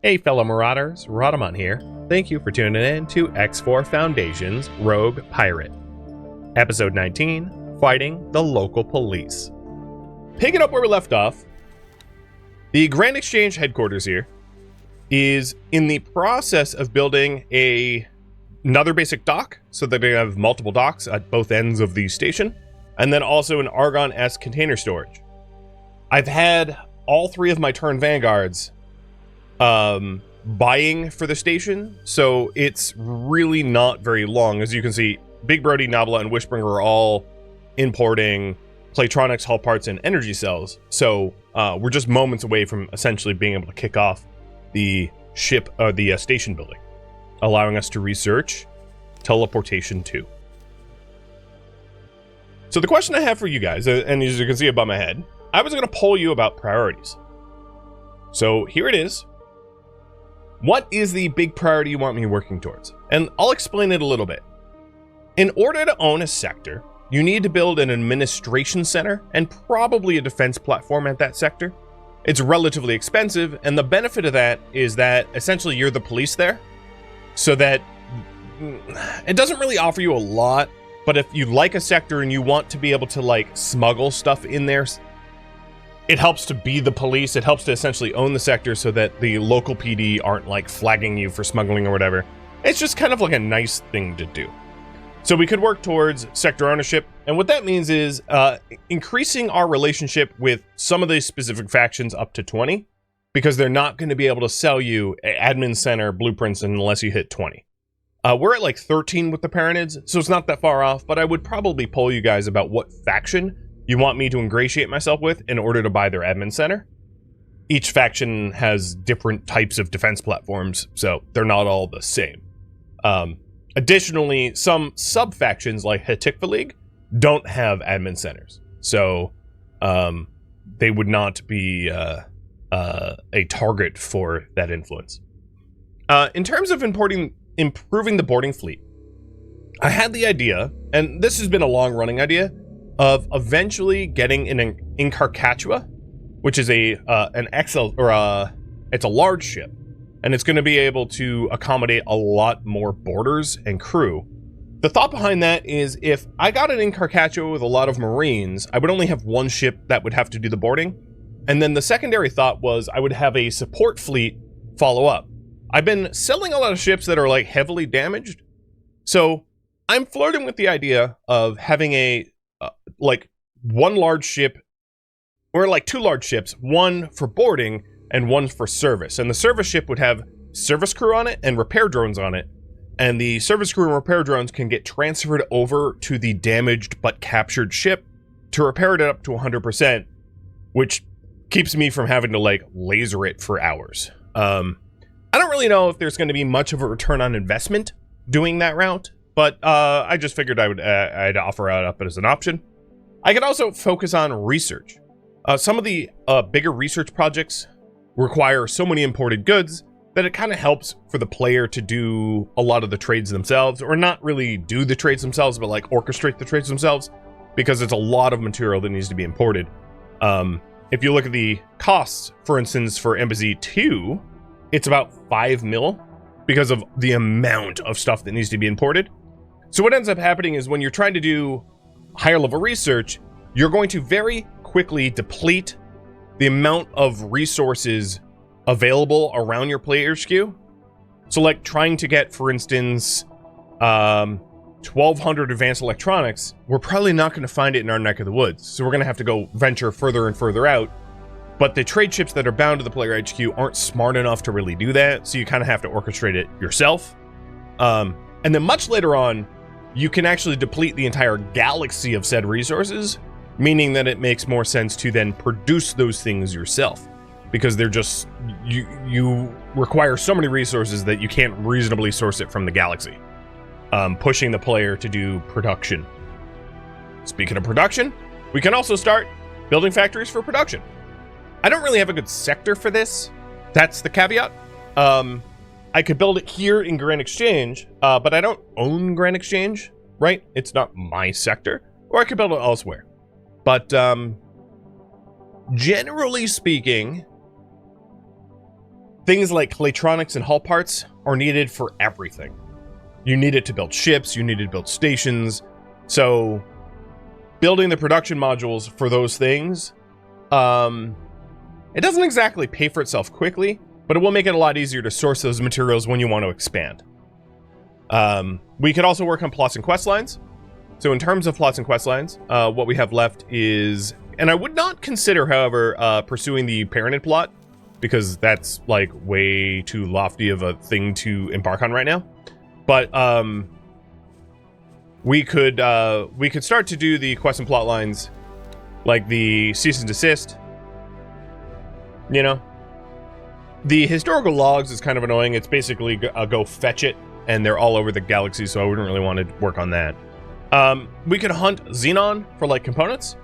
Hey fellow marauders, Rhadamant here. Thank you for tuning in to X4 Foundation's Rogue Pirate. Episode 19, Fighting the Local Police. Picking up where we left off, the Grand Exchange headquarters here is in the process of building another basic dock, so that they have multiple docks at both ends of the station, and then also an Argon-esque container storage. I've had all three of my turn vanguards buying for the station, so it's really not very long. As you can see, Big Brody, Nabla, and Wishbringer are all importing Playtronics, hull parts, and energy cells, so we're just moments away from essentially being able to kick off the ship, the station building, allowing us to research teleportation 2. So the question I have for you guys, and as you can see above my head, I was going to poll you about priorities. So here it is. What is the big priority you want me working towards? And I'll explain it a little bit. In order to own a sector, you need to build an administration center and probably a defense platform at that sector. It's relatively expensive, and the benefit of that is that essentially you're the police there, so that it doesn't really offer you a lot, but if you like a sector and you want to be able to like smuggle stuff in there, it helps to be the police. It helps to essentially own the sector so that the local PD aren't like flagging you for smuggling or whatever. It's just kind of like a nice thing to do. So we could work towards sector ownership, and what that means is increasing our relationship with some of these specific factions up to 20, because they're not going to be able to sell you admin center blueprints unless you hit 20. We're at like 13 with the Paranids, so it's not that far off, but I would probably poll you guys about what faction you want me to ingratiate myself with in order to buy their admin center. Each faction has different types of defense platforms, so they're not all the same. Additionally, some sub-factions like Hatikva League don't have admin centers, so they would not be a target for that influence. In terms of improving the boarding fleet, I had the idea, and this has been a long-running idea, of eventually getting an Incarcatua, which is an XL, or it's a large ship, and it's going to be able to accommodate a lot more boarders and crew. The thought behind that is if I got an Incarcatua with a lot of Marines, I would only have one ship that would have to do the boarding, and then the secondary thought was I would have a support fleet follow up. I've been selling a lot of ships that are like heavily damaged, so I'm flirting with the idea of having a like one large ship, or like two large ships, one for boarding and one for service. And the service ship would have service crew on it and repair drones on it. And the service crew and repair drones can get transferred over to the damaged but captured ship to repair it up to 100%, which keeps me from having to like laser it for hours. I don't really know if there's going to be much of a return on investment doing that route, but I just figured I'd offer it up as an option. I could also focus on research. Some of the bigger research projects require so many imported goods that it kind of helps for the player to do a lot of the trades themselves, or not really do the trades themselves, but like orchestrate the trades themselves, because it's a lot of material that needs to be imported. If you look at the costs, for instance, for Embassy 2, it's about 5 mil because of the amount of stuff that needs to be imported. So what ends up happening is when you're trying to do higher level research, you're going to very quickly deplete the amount of resources available around your player SKU. So like trying to get, for instance, 1200 advanced electronics, we're probably not going to find it in our neck of the woods. So we're going to have to go venture further and further out. But the trade ships that are bound to the player HQ aren't smart enough to really do that. So you kind of have to orchestrate it yourself. And then much later on, you can actually deplete the entire galaxy of said resources, meaning that it makes more sense to then produce those things yourself, because they're just, you require so many resources that you can't reasonably source it from the galaxy, pushing the player to do production. Speaking of production, we can also start building factories for production. I don't really have a good sector for this. That's the caveat. I could build it here in Grand Exchange, but I don't own Grand Exchange, right? It's not my sector. Or I could build it elsewhere. But generally speaking, things like electronics and hull parts are needed for everything. You need it to build ships, you need it to build stations. So building the production modules for those things, it doesn't exactly pay for itself quickly, but it will make it a lot easier to source those materials when you want to expand. We could also work on plots and quest lines. So in terms of plots and quest lines, what we have left is, and I would not consider, however, pursuing the parented plot, because that's like way too lofty of a thing to embark on right now. But we could start to do the quest and plot lines, like the cease and desist. You know, the historical logs is kind of annoying. It's basically go fetch it, and they're all over the galaxy, so I wouldn't really want to work on that. We could hunt Xenon for like components.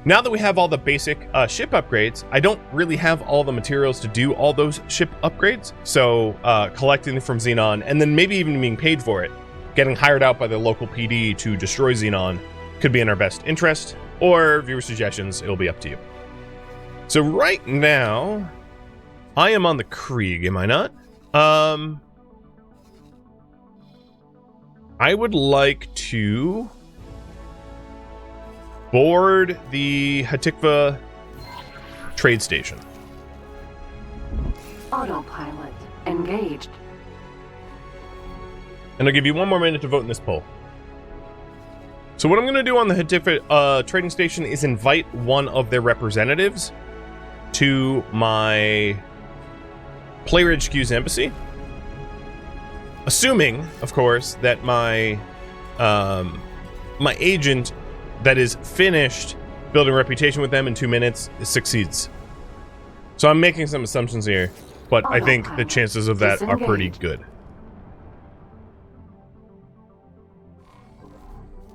Now that we have all the basic ship upgrades, I don't really have all the materials to do all those ship upgrades. So collecting from Xenon, and then maybe even being paid for it, getting hired out by the local PD to destroy Xenon, could be in our best interest, or viewer suggestions, it'll be up to you. So right now, I am on the Krieg, am I not? I would like to board the Hatikva trade station. Autopilot engaged. And I'll give you one more minute to vote in this poll. So what I'm going to do on the Hatikva trading station is invite one of their representatives to my Player HQ's embassy. Assuming, of course, that my my agent that is finished building a reputation with them in 2 minutes succeeds. So I'm making some assumptions here, but I think the chances of that are pretty good.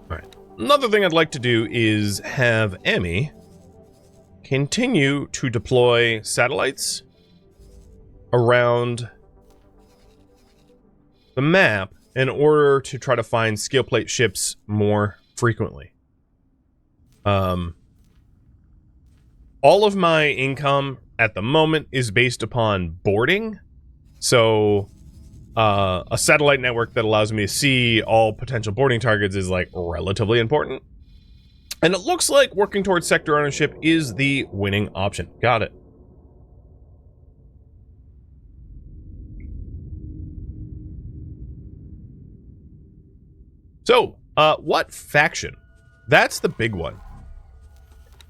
Alright. Another thing I'd like to do is have Emmy continue to deploy satellites around the map in order to try to find scale plate ships more frequently. All of my income at the moment is based upon boarding. So a satellite network that allows me to see all potential boarding targets is like relatively important. And it looks like working towards sector ownership is the winning option. Got it. So, what faction? That's the big one.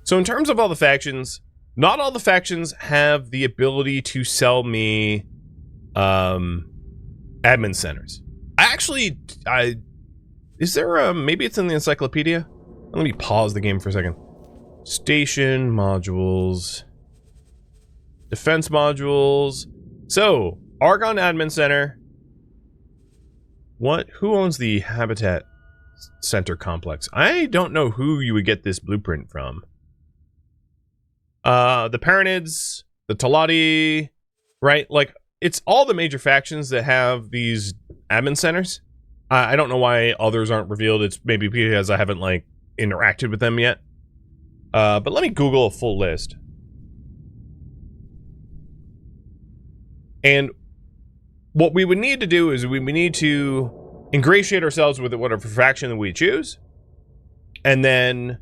So in terms of all the factions, not all the factions have the ability to sell me admin centers. Is there maybe it's in the encyclopedia? Let me pause the game for a second. Station modules. Defense modules. So, Argon Admin Center. Who owns the Habitat Center complex? I don't know who you would get this blueprint from. The Paranids, the Talati, right? Like, it's all the major factions that have these admin centers. I don't know why others aren't revealed. It's maybe because I haven't, like, interacted with them yet. But let me Google a full list. And what we would need to do is we need to ingratiate ourselves with whatever faction that we choose, and then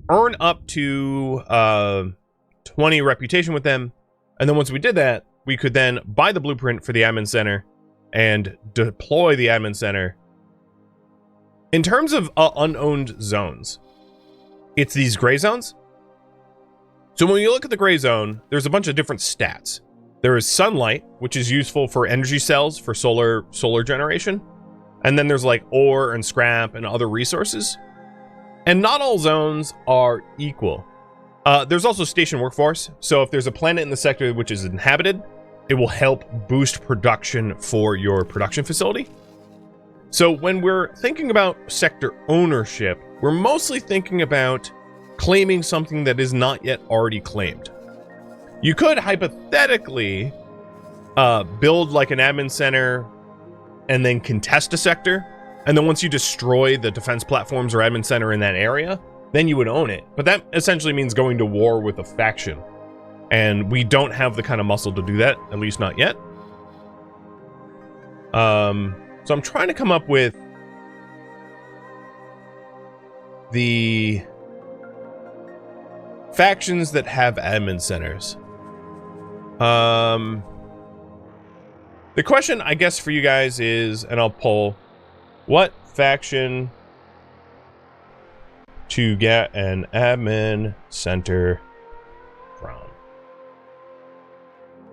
earn up to 20 reputation with them. And then once we did that, we could then buy the blueprint for the admin center and deploy the admin center. In terms of unowned zones, it's these gray zones. So when you look at the gray zone, there's a bunch of different stats. There is sunlight, which is useful for energy cells for solar generation. And then there's like ore and scrap and other resources. And not all zones are equal. There's also station workforce. So if there's a planet in the sector which is inhabited, it will help boost production for your production facility. So when we're thinking about sector ownership, we're mostly thinking about claiming something that is not yet already claimed. You could hypothetically build like an admin center and then contest a sector. And then once you destroy the defense platforms or admin center in that area, then you would own it. But that essentially means going to war with a faction. And we don't have the kind of muscle to do that, at least not yet. So I'm trying to come up with the factions that have admin centers. The question, I guess, for you guys is, and I'll poll, what faction to get an admin center from?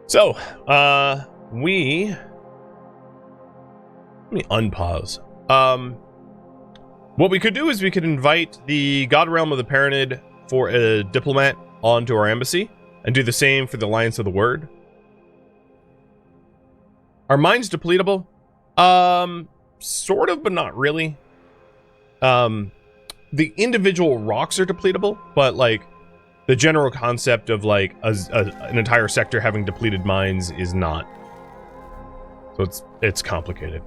So, let me unpause. What we could do is we could invite the God Realm of the Paranid for a diplomat onto our embassy, and do the same for the Alliance of the Word. Are mines depletable? Sort of, but not really. The individual rocks are depletable, but like the general concept of like an entire sector having depleted mines is not. So it's complicated.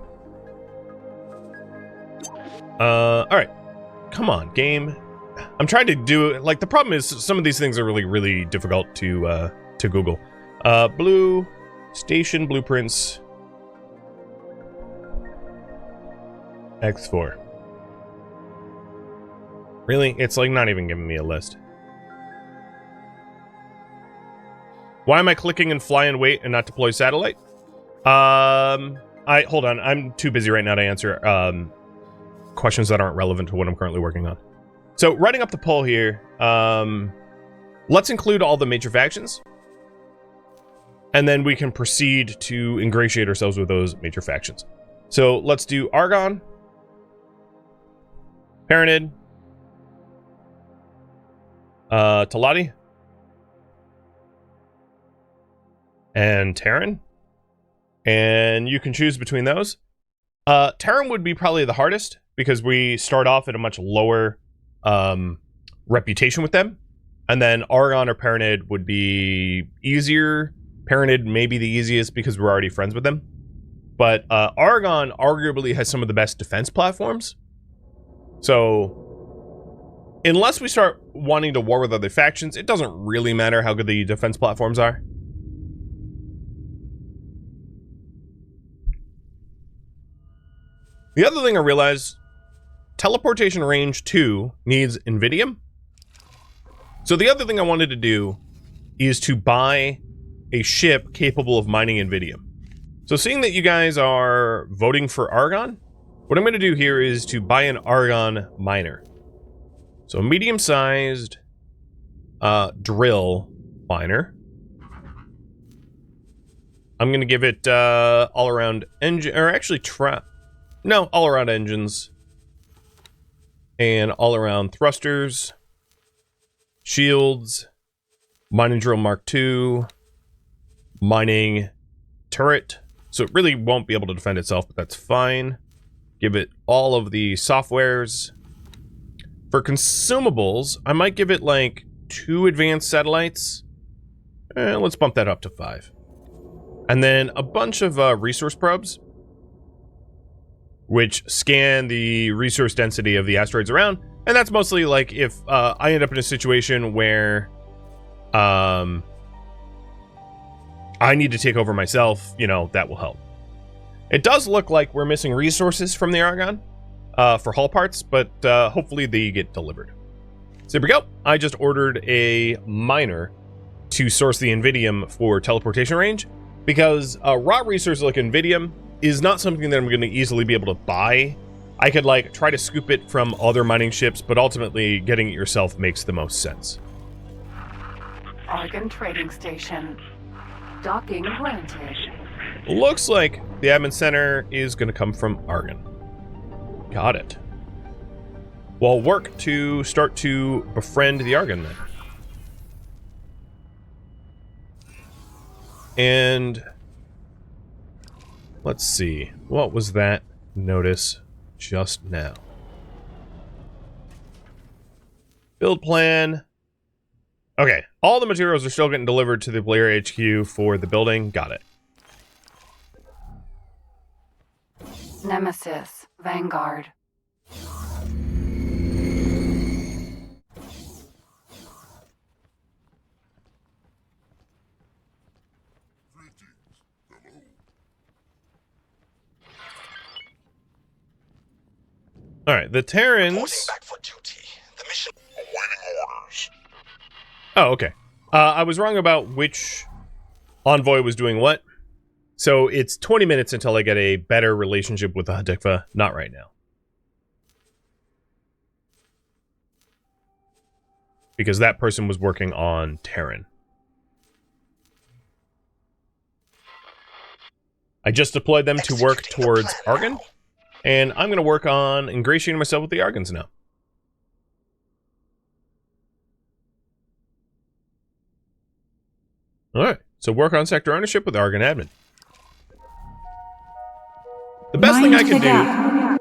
All right, come on, game. I'm trying to do it. Like, the problem is some of these things are really, really difficult to Google. Blue station blueprints. X4. Really? It's like not even giving me a list. Why am I clicking and fly and wait and not deploy satellite? Hold on. I'm too busy right now to answer questions that aren't relevant to what I'm currently working on. So, writing up the poll here, let's include all the major factions. And then we can proceed to ingratiate ourselves with those major factions. So, let's do Argon, Paranid, Talati, and Terran. And you can choose between those. Terran would be probably the hardest, because we start off at a much lower reputation with them. And then Argon or Paranid would be easier. Paranid may be the easiest because we're already friends with them. But Argon arguably has some of the best defense platforms. So, unless we start wanting to war with other factions, it doesn't really matter how good the defense platforms are. The other thing I realized, teleportation range 2 needs Invidium. So the other thing I wanted to do is to buy a ship capable of mining Invidium. So seeing that you guys are voting for Argon, what I'm going to do here is to buy an Argon miner. So a medium-sized drill miner. I'm going to give it all-around engine, or actually all-around engines. And all-around thrusters, shields, mining drill Mark II, mining turret. So it really won't be able to defend itself, but that's fine. Give it all of the softwares. For consumables, I might give it like 2 advanced satellites. Let's bump that up to 5. And then a bunch of resource probes, which scan the resource density of the asteroids around. And that's mostly like if I end up in a situation where I need to take over myself, you know, that will help. It does look like we're missing resources from the Argon for hull parts, but hopefully they get delivered. So there we go. I just ordered a miner to source the Invidium for teleportation range, because raw resources like Invidium is not something that I'm going to easily be able to buy. I could like try to scoop it from other mining ships, but ultimately getting it yourself makes the most sense. Argon trading station. Docking granted. Looks like the admin center is going to come from Argon. Got it. Well, work to start to befriend the Argon then. And let's see. What was that notice just now? Build plan. Okay. All the materials are still getting delivered to the player HQ for the building. Got it. Nemesis. Vanguard. All right, the Terrans. Reporting back for duty. The mission. Awaiting orders. Oh, okay. I was wrong about which envoy was doing what. So it's 20 minutes until I get a better relationship with the Hatikva. Not right now. Because that person was working on Terran. I just deployed them to work towards Argon. And I'm going to work on ingratiating myself with the Argons now. Alright, so work on sector ownership with Argon admin. The best thing I can do...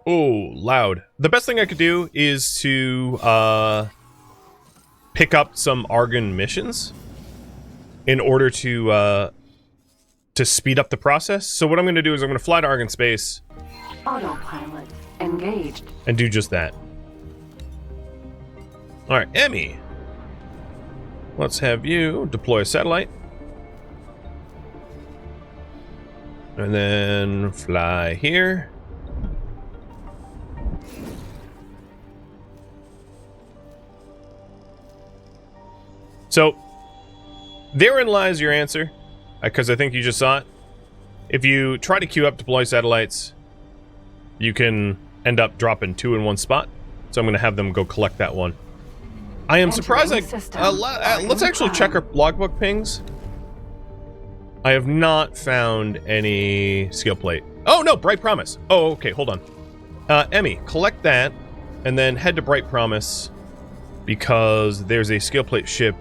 Oh, loud. The best thing I could do is to pick up some Argon missions in order to speed up the process. So what I'm going to do is I'm going to fly to Argon space... Autopilot engaged. And do just that. Alright, Emmy. Let's have you deploy a satellite. And then fly here. So, therein lies your answer. Because I think you just saw it. If you try to queue up deploy satellites, you can end up dropping 2 in one spot. So I'm going to have them go collect that one. I am surprised let's actually check our logbook pings. I have not found any skill plate. Oh, no, Bright Promise. Oh, okay, hold on. Emmy, collect that, and then head to Bright Promise, because there's a skill plate ship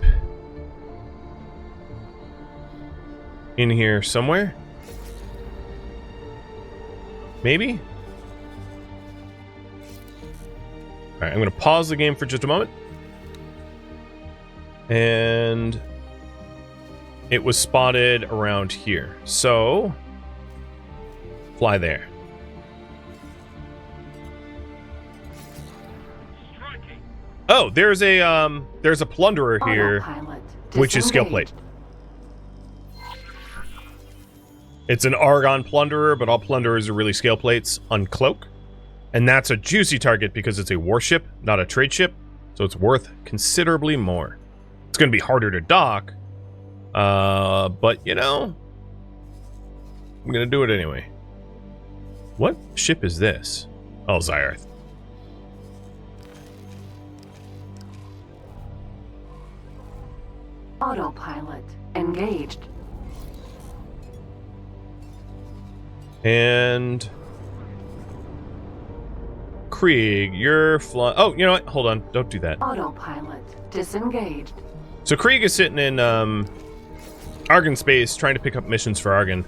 in here somewhere. Maybe? Alright, I'm going to pause the game for just a moment. And it was spotted around here. So, fly there. Oh, there's a plunderer here, which is skill plate. It's an Argon plunderer, but all plunderers are really scale plates on Cloak. And that's a juicy target because it's a warship, not a trade ship. So it's worth considerably more. It's going to be harder to dock. But, you know, I'm going to do it anyway. What ship is this? Oh, Zyarth. Autopilot engaged. And Krieg, you're flying. Oh, you know what? Hold on. Don't do that. Autopilot disengaged. So Krieg is sitting in Argon space trying to pick up missions for Argon.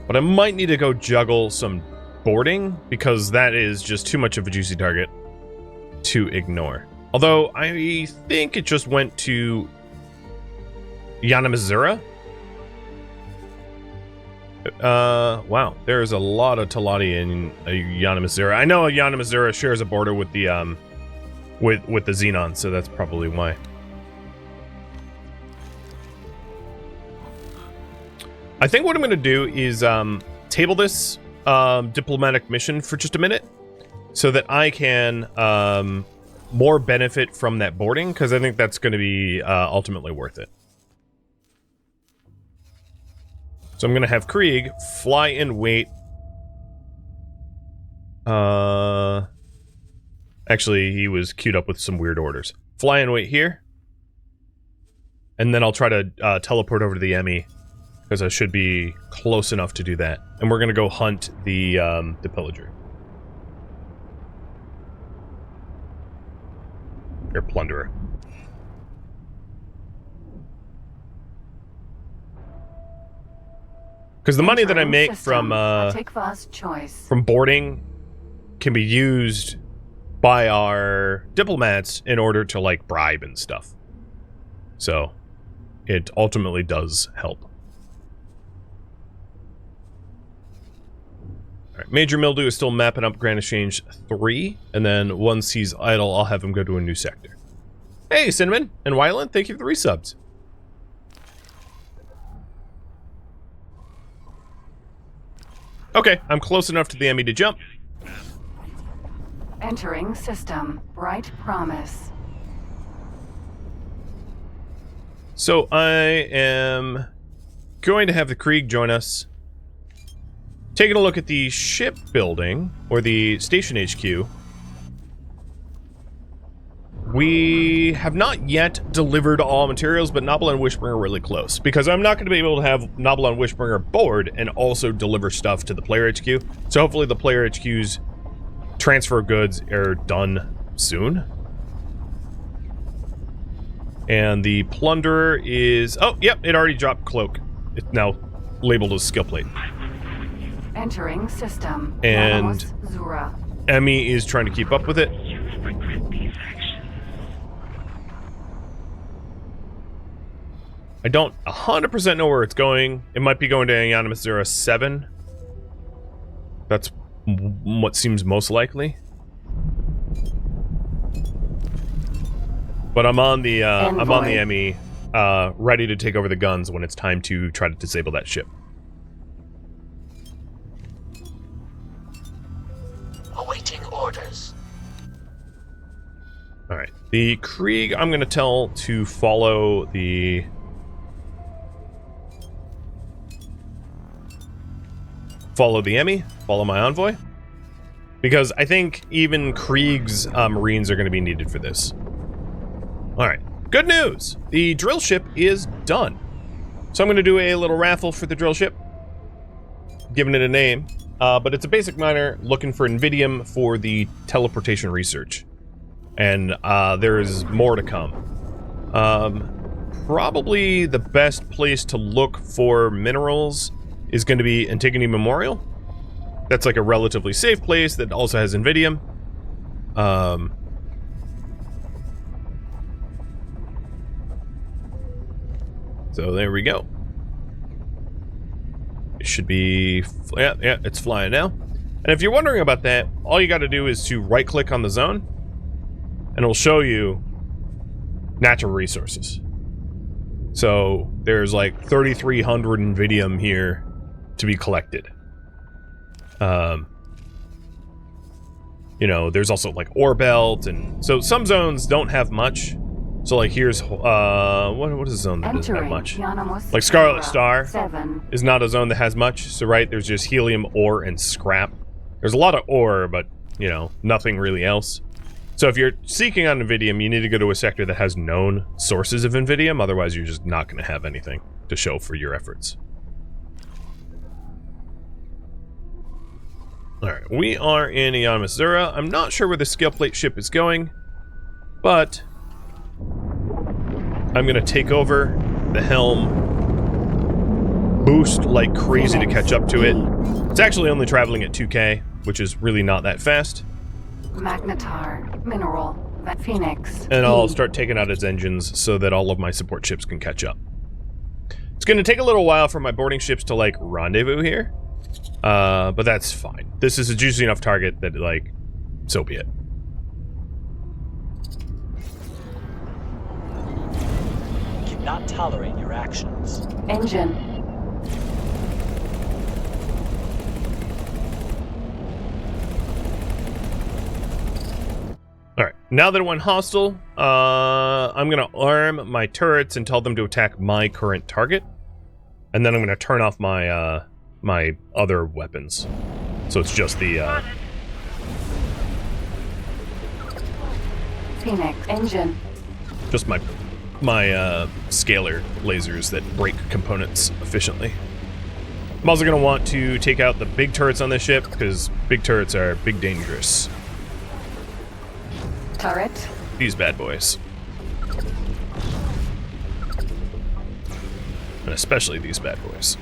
But I might need to go juggle some boarding because that is just too much of a juicy target to ignore. Although I think it just went to Yanamazura. Wow, there's a lot of Talati in Yanamazura. I know Yanamazura shares a border with the with the Xenon, so that's probably why. I think what I'm going to do is table this diplomatic mission for just a minute, so that I can more benefit from that boarding, because I think that's going to be ultimately worth it. So I'm going to have Krieg fly and wait. Actually, he was queued up with some weird orders. Fly and wait here. And then I'll try to teleport over to the Emmy, because I should be close enough to do that. And we're going to go hunt the pillager. Or plunderer. Because the money that I make from boarding can be used by our diplomats in order to, like, bribe and stuff. So, it ultimately does help. Alright, Major Mildew is still mapping up Grand Exchange 3, and then once he's idle, I'll have him go to a new sector. Hey, Cinnamon and Wyland, thank you for the resubs. Okay, I'm close enough to the Emmy to jump. Entering system. Bright promise. So I am going to have the Krieg join us. Taking a look at the ship building, or the station HQ. We have not yet delivered all materials, but Nobble and Wishbringer are really close. Because I'm not going to be able to have Nobble and Wishbringer board and also deliver stuff to the player HQ. So hopefully the player HQ's transfer of goods are done soon. And the Plunderer is... Oh, yep, it already dropped Cloak. It's now labeled as skill plate. Entering system. And Zura. Emmy is trying to keep up with it. I don't 100% know where it's going. It might be going to Anonymous 07. That's what seems most likely. But I'm on the Emmy, ready to take over the guns when it's time to try to disable that ship. Awaiting orders. All right, the Krieg. I'm going to tell to follow the. Follow the Emmy, follow my envoy, because I think even Krieg's Marines are going to be needed for this. All right, good news. The drill ship is done. So I'm going to do a little raffle for the drill ship, giving it a name, but it's a basic miner looking for Invidium for the teleportation research. And there is more to come. Probably the best place to look for minerals is going to be Antigone Memorial. That's like a relatively safe place that also has Invidium. So there we go. It should be... Yeah, it's flying now. And if you're wondering about that, all you got to do is to right-click on the zone, and it'll show you natural resources. So there's like 3,300 Invidium here to be collected. You know, there's also like ore belt, and so some zones don't have much. So like here's what is a zone that doesn't have much? Like Scarlet Star is not a zone that has much. So right, there's just helium, ore, and scrap. There's a lot of ore, but you know, nothing really else. So if you're seeking on Invidium, you need to go to a sector that has known sources of Invidium. Otherwise, you're just not going to have anything to show for your efforts. Alright, we are in Anonymous Zura. I'm not sure where the skill plate ship is going, but I'm going to take over the helm, boost like crazy to catch up to it. It's actually only traveling at 2K, which is really not that fast. Magnetar, Mineral, Phoenix. And I'll start taking out its engines so that all of my support ships can catch up. It's going to take a little while for my boarding ships to, like, rendezvous here. But that's fine. This is a juicy enough target that, like, so be it. Cannot tolerate your actions. Engine. Alright, now that it went hostile, I'm gonna arm my turrets and tell them to attack my current target. And then I'm gonna turn off my, my other weapons. So it's just the, Phoenix. Engine. just my scalar lasers that break components efficiently. I'm also gonna want to take out the big turrets on this ship, because big turrets are big dangerous. Turret. These bad boys. And especially these bad boys.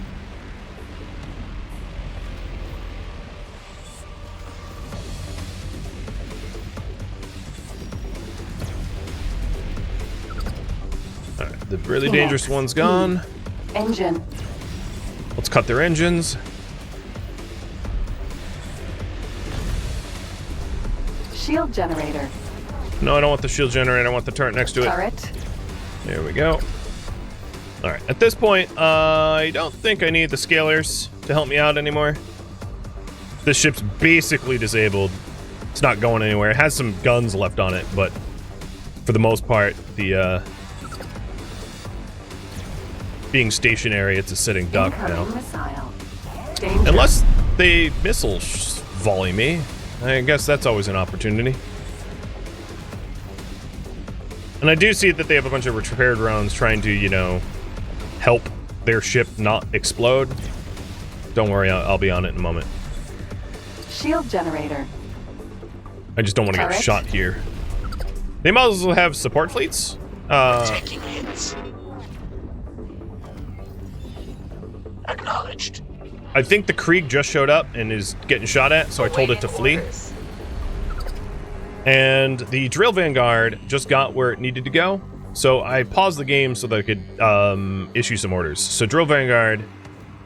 Alright, the really dangerous one's gone. Engine. Let's cut their engines. Shield generator. No, I don't want the shield generator, I want the turret next to it. Turret. There we go. Alright, at this point, I don't think I need the scalers to help me out anymore. This ship's basically disabled. It's not going anywhere. It has some guns left on it, but for the most part, the being stationary, it's a sitting duck now. Unless they missile volley me, I guess that's always an opportunity. And I do see that they have a bunch of repair drones trying to, you know, help their ship not explode. Don't worry, I'll be on it in a moment. Shield generator. I just don't want to get shot here. They might as well have support fleets. Taking hits. Acknowledged. I think the Krieg just showed up and is getting shot at, so I told it to flee. And the Drill Vanguard just got where it needed to go, so I paused the game so that I could issue some orders. So Drill Vanguard,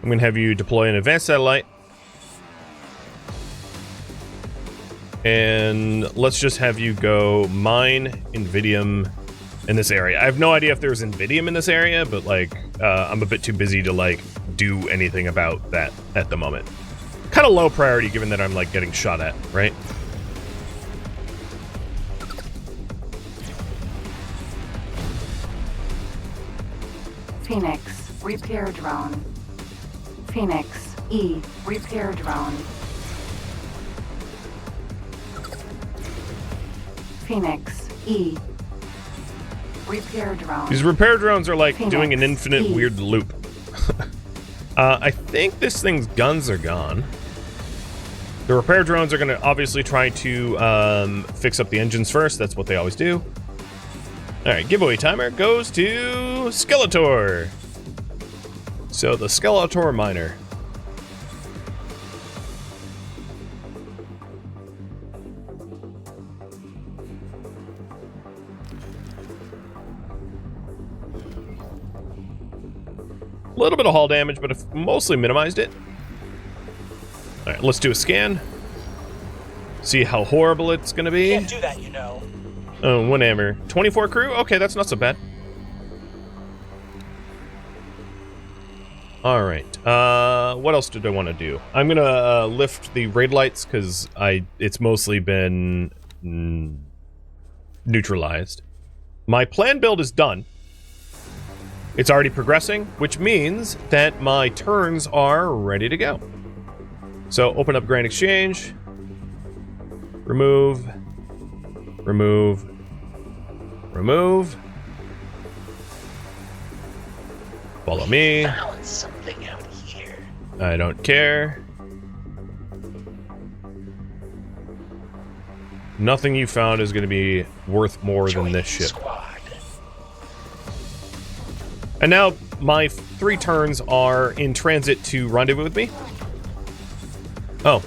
I'm going to have you deploy an advanced satellite. And let's just have you go mine Invidium in this area. I have no idea if there's Invidium in this area, but like I'm a bit too busy to like do anything about that at the moment. Kind of low priority given that I'm like getting shot at, right? Phoenix, repair drone. Phoenix, E, repair drone. Phoenix, E, repair drone. These repair drones are like Phoenix, doing an infinite E. weird loop. I think this thing's guns are gone. The repair drones are going to obviously try to fix up the engines first. That's what they always do. Alright, giveaway timer goes to Skeletor. So the Skeletor miner. A little bit of hull damage, but I've mostly minimized it. Alright, let's do a scan. See how horrible it's gonna be. Can't do that, you know. Oh, one hammer. 24 crew? Okay, that's not so bad. Alright. What else did I want to do? I'm gonna lift the raid lights, because it's mostly been neutralized. My plan build is done. It's already progressing, which means that my turns are ready to go. So open up Grand Exchange. Remove. Remove. Remove. Follow me. Found something out here. I don't care. Nothing you found is going to be worth more than this ship. Squad. And now my 3 turns are in transit to rendezvous with me. Oh.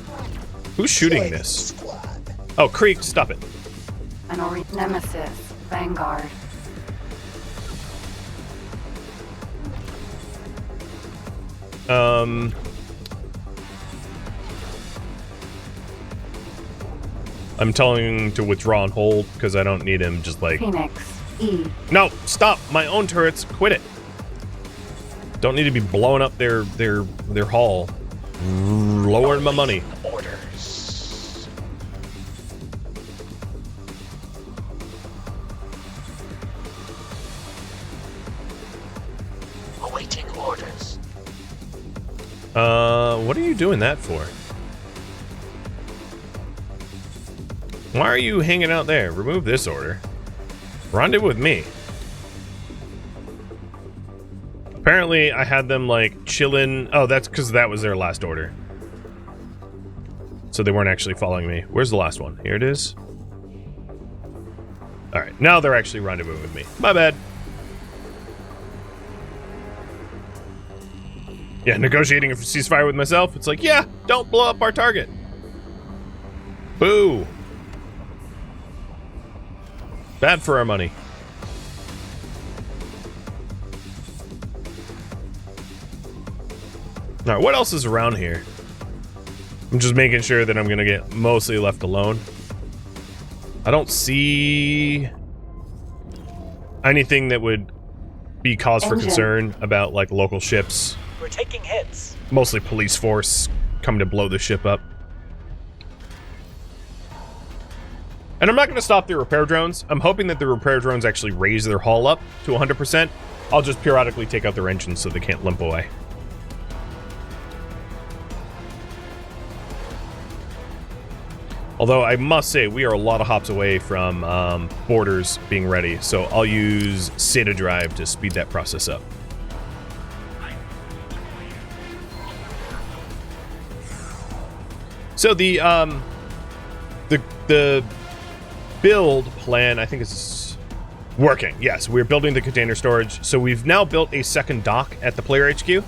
Who's shooting this? Squad. Oh, Krieg, stop it. Nemesis, Vanguard. I'm telling him to withdraw and hold because I don't need him just like... Phoenix, E. No, stop! My own turrets, quit it! Don't need to be blowing up their hull. Lowering my money. Orders. Awaiting orders. What are you doing that for? Why are you hanging out there? Remove this order. Rendezvous with me. Apparently, I had them, like, chilling. Oh, that's because that was their last order. So they weren't actually following me. Where's the last one? Here it is. Alright, now they're actually rendezvousing with me. My bad. Yeah, negotiating a ceasefire with myself. It's like, yeah, don't blow up our target. Boo. Bad for our money. Alright, what else is around here? I'm just making sure that I'm gonna get mostly left alone. I don't see anything that would be cause for concern about like local ships. We're taking hits. Mostly police force coming to blow the ship up. And I'm not going to stop the repair drones. I'm hoping that the repair drones actually raise their hull up to 100%. I'll just periodically take out their engines so they can't limp away. Although I must say, we are a lot of hops away from borders being ready, so I'll use SATA drive to speed that process up. So the build plan, I think, is working. Yes, we're building the container storage. So we've now built a second dock at the player HQ,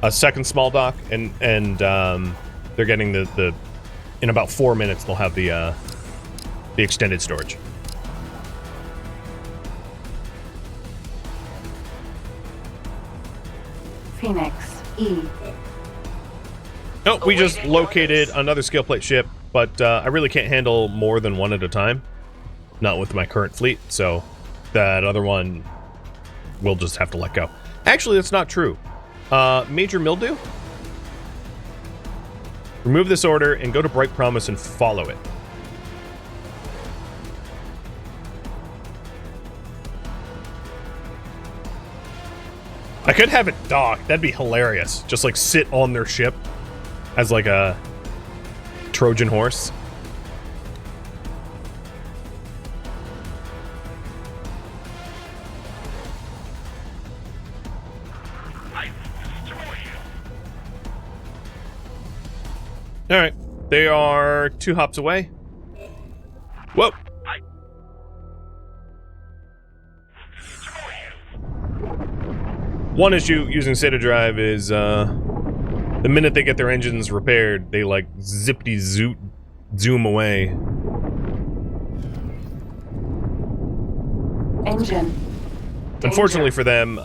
a second small dock, and they're getting the in about 4 minutes they'll have the extended storage. Phoenix E. Oh, we just located another skill plate ship, but I really can't handle more than one at a time. Not with my current fleet, so that other one we'll just have to let go. Actually, that's not true. Major Mildew? Remove this order and go to Bright Promise and follow it. I could have it dock. That'd be hilarious. Just like sit on their ship as like a Trojan horse. All right, they are 2 hops away. Whoa. One issue using SATA drive is the minute they get their engines repaired, they like zippity zoom away. Engine. Unfortunately for them,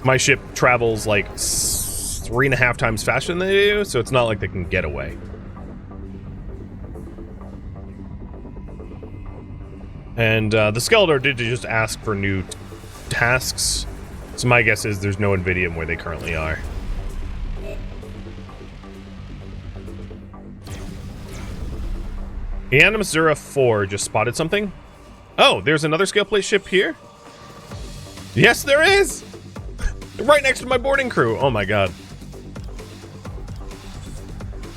my ship travels like 3.5 times faster than they do, so it's not like they can get away. And the Skeletor did just ask for new tasks, so my guess is there's no Invidium where they currently are. Animus Zura 4 just spotted something. Oh, there's another scale plate ship here? Yes, there is! Right next to my boarding crew. Oh my god.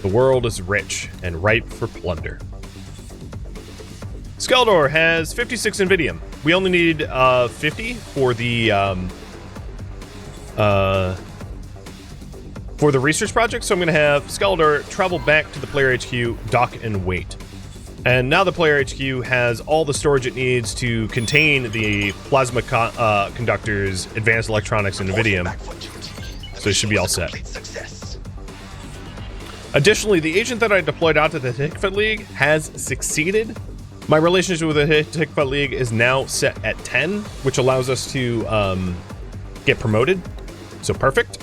The world is rich and ripe for plunder. Skeletor has 56 Invidium. We only need 50 for the research project, so I'm going to have Skeletor travel back to the player HQ, dock and wait. And now the player HQ has all the storage it needs to contain the plasma conductors, advanced electronics, and Invidium. So it should be all set. Additionally, the agent that I deployed out to the Hickfoot League has succeeded. My relationship with the Hickfoot League is now set at 10, which allows us to get promoted. So perfect.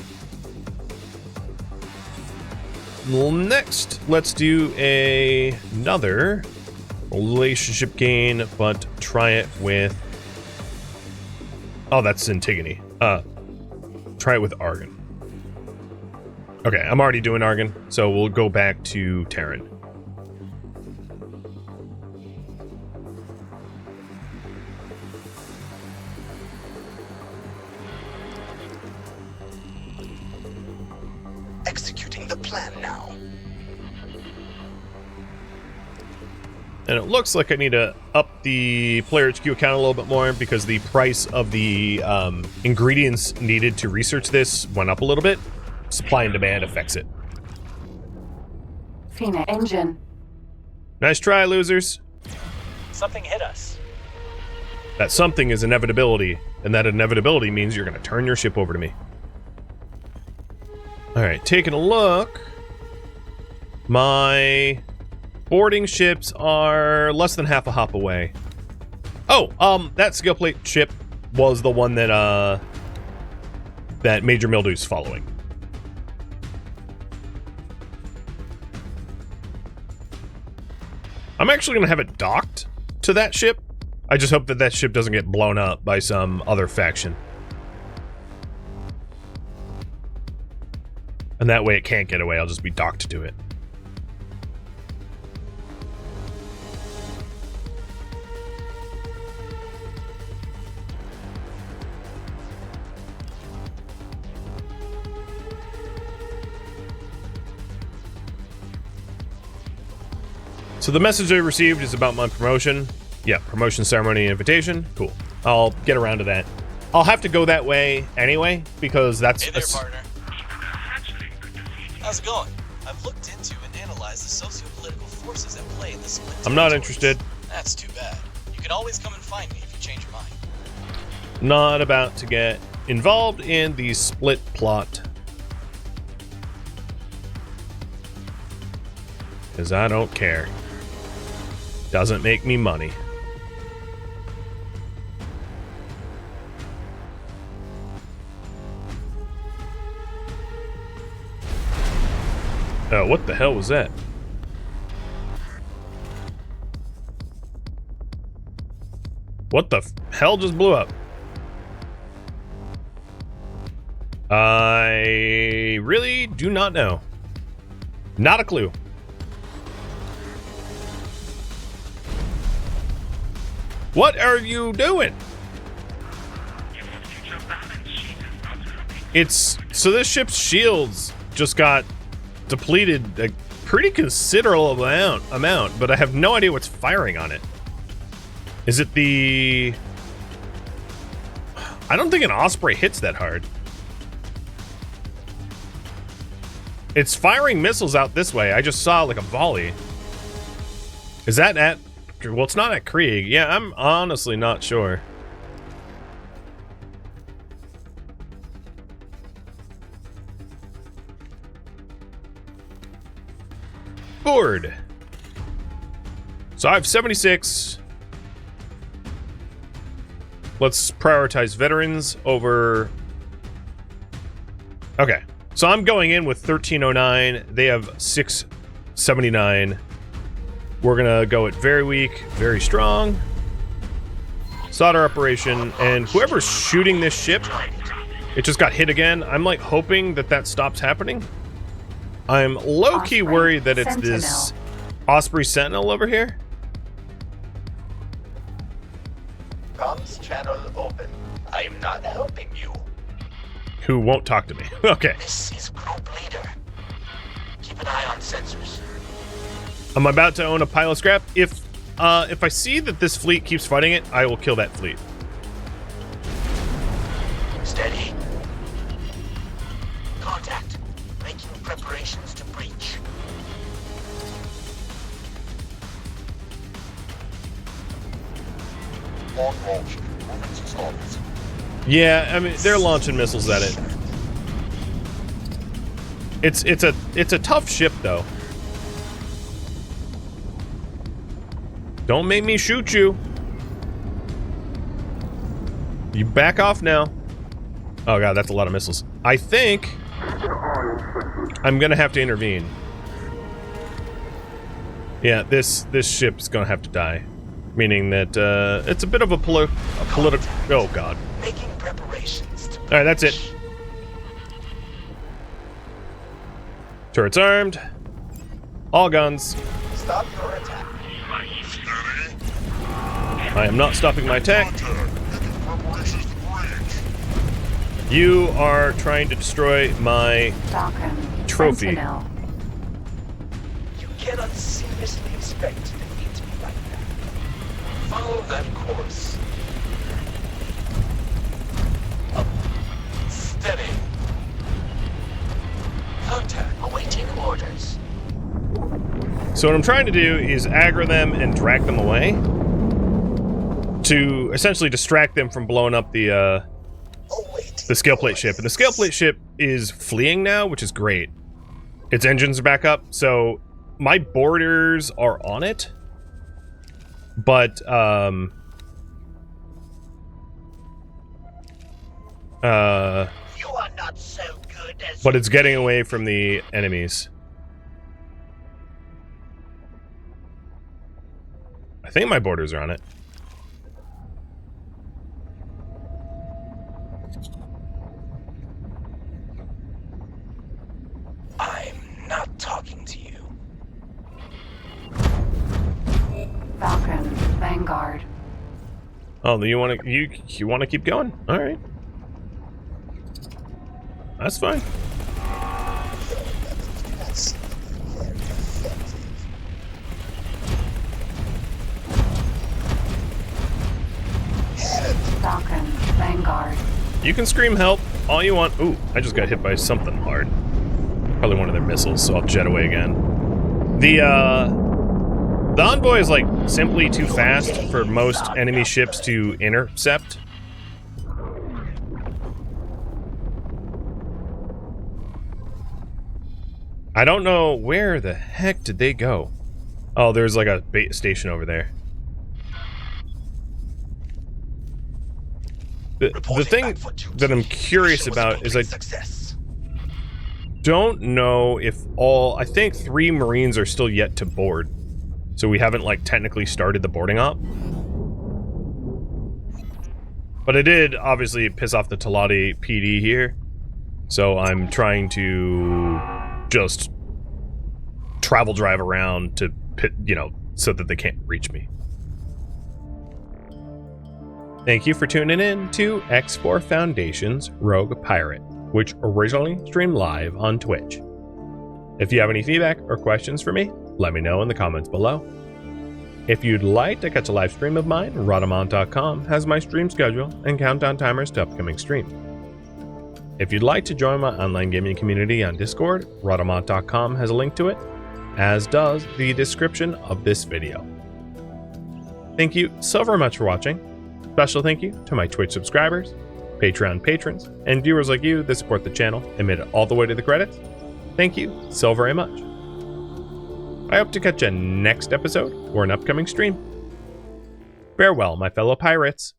Next, let's do another relationship gain, but try it with... Oh, that's Antigone. Try it with Argon. Okay, I'm already doing Argon, so we'll go back to Terran. Executing the plan now. And it looks like I need to up the player HQ account a little bit more because the price of the ingredients needed to research this went up a little bit. Supply and demand affects it. Phoenix engine. Nice try, losers. Something hit us. That something is inevitability, and that inevitability means you're going to turn your ship over to me. Alright, taking a look. My boarding ships are less than half a hop away. Oh, that skill plate ship was the one that, that Major Mildew's following. I'm actually going to have it docked to that ship. I just hope that that ship doesn't get blown up by some other faction. And that way it can't get away. I'll just be docked to it. So the message I received is about my promotion. Yeah, promotion ceremony invitation. Cool. I'll get around to that. I'll have to go that way anyway, because that's... Hey there, partner. How's it going? I've looked into and analyzed the socio-political forces at play in the split I'm not territories. interested. That's too bad. You can always come and find me if you change your mind. Not about to get involved in the split plot. Because I don't care. Doesn't make me money. Oh, what the hell was that? What the hell just blew up? I really do not know. Not a clue. What are you doing? It's so this ship's shields just got depleted a pretty considerable amount, but I have no idea what's firing on it. Is it the... I don't think an Osprey hits that hard. It's firing missiles out this way. I just saw like a volley. Is that at... Well, it's not at Krieg. Yeah, I'm honestly not sure. Board. So I have 76. Let's prioritize veterans over... Okay. So I'm going in with 1309. They have 679. We're gonna go at very weak, very strong. Solder operation, and whoever's shooting this ship, it just got hit again. I'm like hoping that that stops happening. I'm low-key worried that it's this Osprey Sentinel over here. Comms channel open. I am not helping you. Who won't talk to me. Okay. This is group leader. Keep an eye on sensors. I'm about to own a pile of scrap. If I see that this fleet keeps fighting it, I will kill that fleet. Steady. Contact. Making preparations to breach. Long launch. Movement to start. Yeah, I mean they're launching missiles at it. It's a tough ship though. Don't make me shoot you. You back off now. Oh god, that's a lot of missiles. I think I'm gonna have to intervene. Yeah, this ship's gonna have to die. Meaning that it's a bit of a political... Oh god. Making preparations to Alright, that's it. Turrets armed. All guns. stop your attack. I am not stopping my attack. You are trying to destroy my trophy. Sentinel. You cannot seriously expect to defeat me like that. Follow that course. Up. Steady. Contact. Awaiting orders. So what I'm trying to do is aggro them and drag them away to essentially distract them from blowing up the scale plate ship. And the scale plate ship is fleeing now, which is great. Its engines are back up, so my boarders are on it. But You are not so good as but it's getting away from the enemies. I think my boarders are on it. I'm not talking to you. Falcon, Vanguard. Oh, you want to keep going? All right, that's fine. Falcon, Vanguard. You can scream help all you want. Ooh, I just got hit by something hard. Probably one of their missiles, so I'll jet away again. The Envoy is like simply too fast for most enemy ships to intercept. I don't know where the heck did they go. Oh, there's like a bait station over there. The thing that I'm curious about is I don't know if all... I think 3 Marines are still yet to board. So we haven't, like, technically started the boarding op. But I did, obviously, piss off the Talati PD here. So I'm trying to just travel drive around to, you know, so that they can't reach me. Thank you for tuning in to X4 Foundation's Rogue Pirate, which originally streamed live on Twitch. If you have any feedback or questions for me, let me know in the comments below. If you'd like to catch a live stream of mine, Rhadamant.com has my stream schedule and countdown timers to upcoming streams. If you'd like to join my online gaming community on Discord, Rhadamant.com has a link to it, as does the description of this video. Thank you so very much for watching. Special thank you to my Twitch subscribers, Patreon patrons, and viewers like you that support the channel and made it all the way to the credits. Thank you so very much. I hope to catch you next episode or an upcoming stream. Farewell, my fellow pirates.